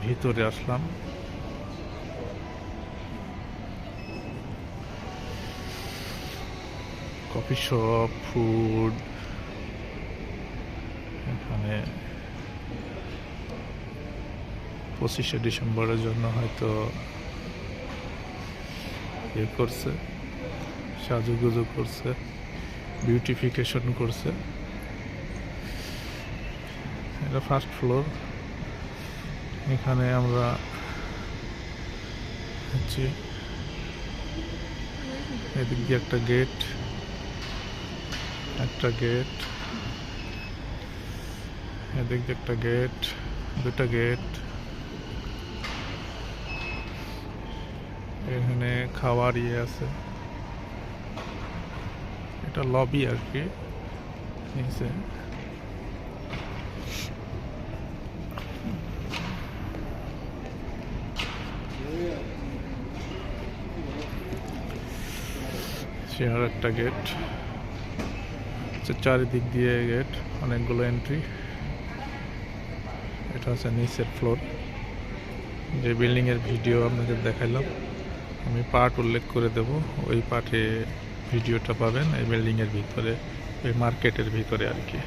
ভিতরে আসলাম। Coffee shop, food, এখানে 25শে ডিসেম্বরের জন্য হয়তো ইয়ে করছে, সাজুগুজু করছে, বিউটিফিকেশন করছে। এটা ফার্স্ট ফ্লোর। এখানে আমরা হচ্ছে এদিক দিয়ে একটা গেট, এদিক দিয়ে একটা গেট, দুটা গেট। এখানে খাওয়ার ইয়ে আছে, এটা লবি আর কি। নিচে সে আর একটা গেট, চারিদিক দিয়ে গেট, অনেকগুলো এন্ট্রি। এটা হচ্ছে নিচের ফ্লোর। যে বিল্ডিংয়ের ভিডিও আপনাদের দেখাইলাম, আমি পার্ট উল্লেখ করে দেব, ওই পার্টে ভিডিওটা পাবেন এই বিল্ডিংয়ের ভিতরে, ওই মার্কেটের ভিতরে আর কি।